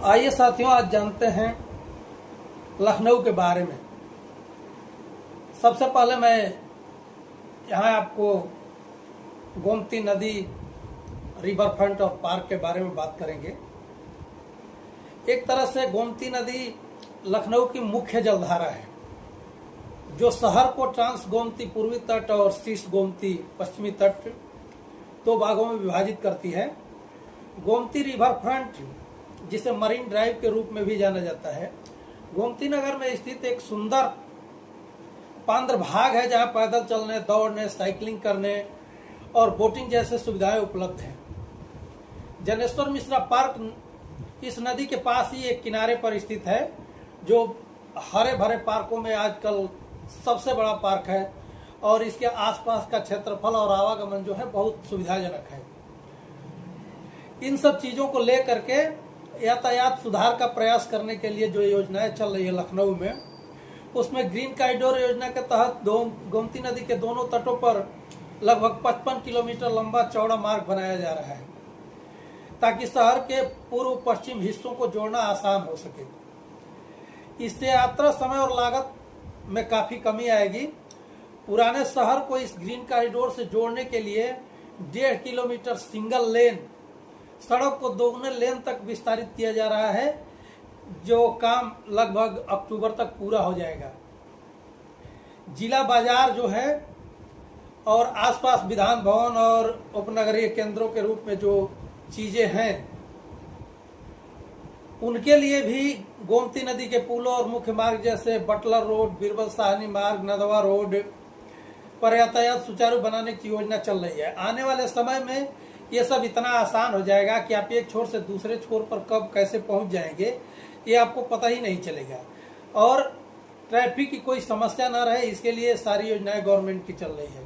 आइए साथियों, आज जानते हैं लखनऊ के बारे में। सबसे पहले मैं यहाँ आपको गोमती नदी, रिवर फ्रंट और पार्क के बारे में बात करेंगे। एक तरह से गोमती नदी लखनऊ की मुख्य जलधारा है, जो शहर को ट्रांस गोमती पूर्वी तट और शीर्ष गोमती पश्चिमी तट दो भागों में विभाजित करती है। गोमती रिवर फ्रंट, जिसे मरीन ड्राइव के रूप में भी जाना जाता है, गोमती नगर में स्थित एक सुंदर पांद्र भाग है, जहां पैदल चलने, दौड़ने, साइकिलिंग करने और बोटिंग जैसे सुविधाएं उपलब्ध हैं। जनेश्वर मिश्रा पार्क इस नदी के पास ही एक किनारे पर स्थित है, जो हरे भरे पार्कों में आजकल सबसे बड़ा पार्क है और इसके आसपास का क्षेत्रफल और आवागमन जो है बहुत सुविधाजनक है। इन सब चीजों को लेकर के यातायात सुधार का प्रयास करने के लिए जो योजनाएं चल रही है लखनऊ में, उसमें ग्रीन कॉरिडोर योजना के तहत गोमती नदी के दोनों तटों पर लगभग 55 किलोमीटर लंबा चौड़ा मार्ग बनाया जा रहा है, ताकि शहर के पूर्व पश्चिम हिस्सों को जोड़ना आसान हो सके। इससे यात्रा समय और लागत में काफी कमी आएगी। पुराने शहर को इस ग्रीन कॉरिडोर से जोड़ने के लिए 1.5 किलोमीटर सिंगल लेन सड़क को दोगुने लेन तक विस्तारित किया जा रहा है, जो काम लगभग अक्टूबर तक पूरा हो जाएगा। जिला बाजार जो है और आसपास विधान भवन और उपनगरीय केंद्रों के रूप में जो चीजें हैं, उनके लिए भी गोमती नदी के पुलों और मुख्य मार्ग जैसे बटलर रोड, बीरबल साहनी मार्ग, नदवा रोड पर यातायात सुचारू बनाने की योजना चल रही है। आने वाले समय में ये सब इतना आसान हो जाएगा कि आप एक छोर से दूसरे छोर पर कब कैसे पहुंच जाएंगे ये आपको पता ही नहीं चलेगा, और ट्रैफिक की कोई समस्या न रहे, इसके लिए सारी योजनाएं गवर्नमेंट की चल रही है।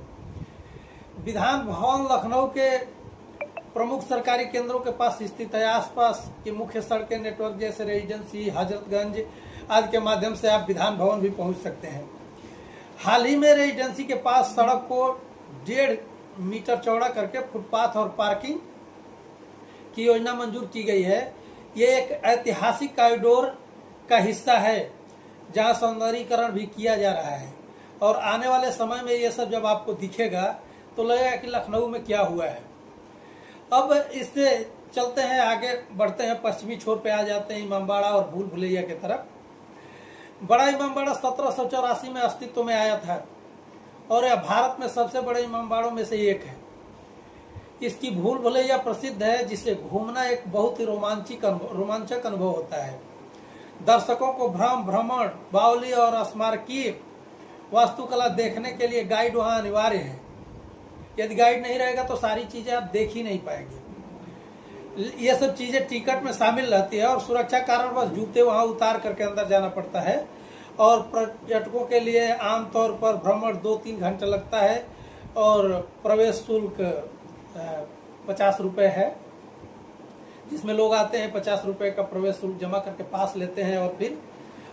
विधान भवन लखनऊ के प्रमुख सरकारी केंद्रों के पास स्थित है। आसपास की मुख्य सड़कें, नेटवर्क जैसे रेजिडेंसी, हजरतगंज आदि के माध्यम से आप विधान भवन भी पहुंच सकते हैं। हाल ही में रेजिडेंसी के पास सड़क को 1.5 मीटर चौड़ा करके फुटपाथ और पार्किंग की योजना मंजूर की गई है। ये एक ऐतिहासिक कॉरिडोर का हिस्सा है, जहां सौंदर्यीकरण भी किया जा रहा है, और आने वाले समय में ये सब जब आपको दिखेगा तो लगेगा कि लखनऊ में क्या हुआ है। अब इससे चलते हैं, आगे बढ़ते हैं, पश्चिमी छोर पे आ जाते हैं, इमामबाड़ा और भूल भुलैया की तरफ। बड़ा इमामबाड़ा 1784 में अस्तित्व में आया था और यह भारत में सबसे बड़े इमामबाड़ों में से एक है। इसकी भूल भुलैया प्रसिद्ध है, जिसे घूमना एक बहुत ही रोमांचक अनुभव होता है। दर्शकों को भ्रमण, बावली और स्मारकीय वास्तुकला देखने के लिए गाइड वहां अनिवार्य है। यदि गाइड नहीं रहेगा तो सारी चीजें आप देख ही नहीं पाएंगे। ये सब चीजें टिकट में शामिल रहती है और सुरक्षा कारणवश जूते वहां उतार करके अंदर जाना पड़ता है, और पर्यटकों के लिए आमतौर पर भ्रमण 2-3 घंटे लगता है और प्रवेश शुल्क 50 रुपये है, जिसमें लोग आते हैं 50 रुपये का प्रवेश शुल्क जमा करके पास लेते हैं और फिर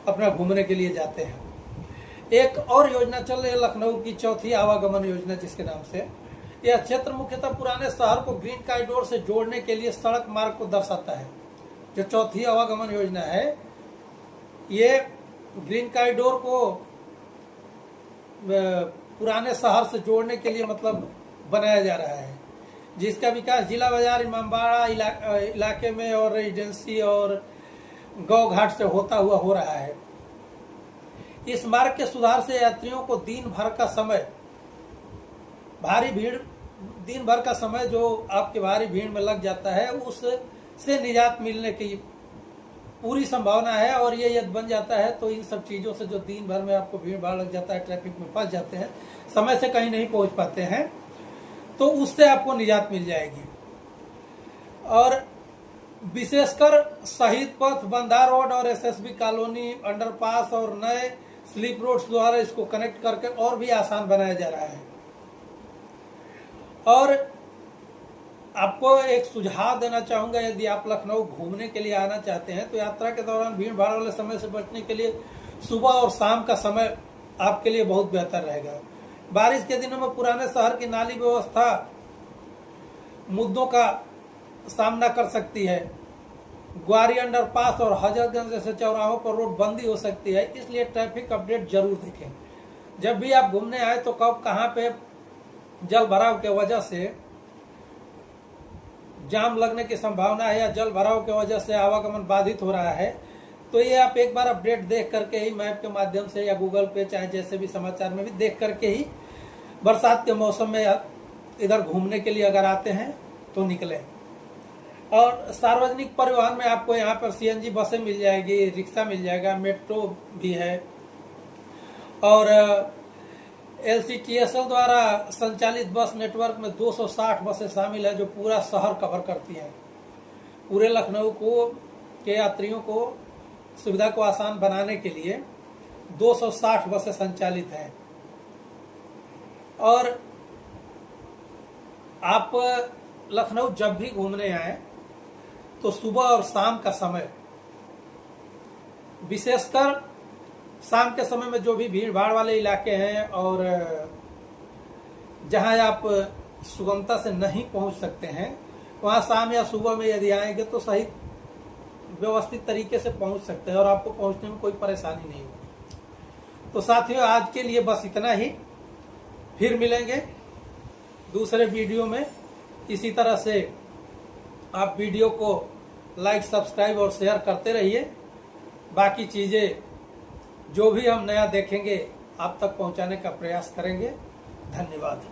अपना घूमने के लिए जाते हैं। एक और योजना चल रही है लखनऊ की, चौथी आवागमन योजना जिसके नाम से। यह क्षेत्र मुख्यतः पुराने शहर को ग्रीन कॉरिडोर से जोड़ने के लिए सड़क मार्ग को दर्शाता है। जो चौथी आवागमन योजना है, ये ग्रीन कॉरिडोर को पुराने शहर से जोड़ने के लिए मतलब बनाया जा रहा है, जिसका विकास जिला बाजार, इमामबाड़ा इलाके में और रेजिडेंसी और गौ घाट से होता हुआ हो रहा है। इस मार्ग के सुधार से यात्रियों को दिन भर का समय जो आपके भारी भीड़ में लग जाता है, उससे निजात मिलने की पूरी संभावना है। और ये यदि बन जाता है तो इन सब चीजों से जो दिन भर में आपको भीड़ भाड़ लग जाता है, ट्रैफिक में फंस जाते हैं, समय से कहीं नहीं पहुंच पाते हैं, तो उससे आपको निजात मिल जाएगी। और विशेषकर शहीद पथ, बंधा रोड और एसएसबी कॉलोनी, अंडरपास और नए स्लीप रोड्स द्वारा इसको कनेक्ट करके और भी आसान बनाया जा रहा है। और आपको एक सुझाव देना चाहूंगा, यदि आप लखनऊ घूमने के लिए आना चाहते हैं तो यात्रा के दौरान भीड़ भाड़ वाले समय से बचने के लिए सुबह और शाम का समय आपके लिए बहुत बेहतर रहेगा। बारिश के दिनों में पुराने शहर की नाली व्यवस्था मुद्दों का सामना कर सकती है, ग्वारी अंडरपास और हजरतगंज जैसे चौराहों पर रोड बंदी हो सकती है, इसलिए ट्रैफिक अपडेट जरूर देखें। जब भी आप घूमने आए तो कब कहाँ पे जल भराव के वजह से जाम लगने की संभावना है या जल भराव के वजह से आवागमन बाधित हो रहा है, तो ये आप एक बार अपडेट देख करके ही मैप के माध्यम से या गूगल पे चाहे जैसे भी समाचार में भी देख करके ही बरसात के मौसम में इधर घूमने के लिए अगर आते हैं तो निकलें। और सार्वजनिक परिवहन में आपको यहाँ पर सीएनजी बसें मिल जाएगी, रिक्शा मिल जाएगा, मेट्रो भी है और LCTSL द्वारा संचालित बस नेटवर्क में 260 बसें शामिल है जो पूरा शहर कवर करती हैं। पूरे लखनऊ के यात्रियों को सुविधा को आसान बनाने के लिए 260 बसें संचालित हैं। और आप लखनऊ जब भी घूमने आए तो सुबह और शाम का समय, विशेषकर शाम के समय में जो भी भीड़ भाड़ वाले इलाके हैं और जहां आप सुगमता से नहीं पहुंच सकते हैं, वहां शाम या सुबह में यदि आएंगे तो सही व्यवस्थित तरीके से पहुंच सकते हैं और आपको पहुंचने में कोई परेशानी नहीं होगी। तो साथियों, आज के लिए बस इतना ही। फिर मिलेंगे दूसरे वीडियो में। इसी तरह से आप वीडियो को लाइक, सब्सक्राइब और शेयर करते रहिए। बाकी चीजें जो भी हम नया देखेंगे आप तक पहुंचाने का प्रयास करेंगे। धन्यवाद।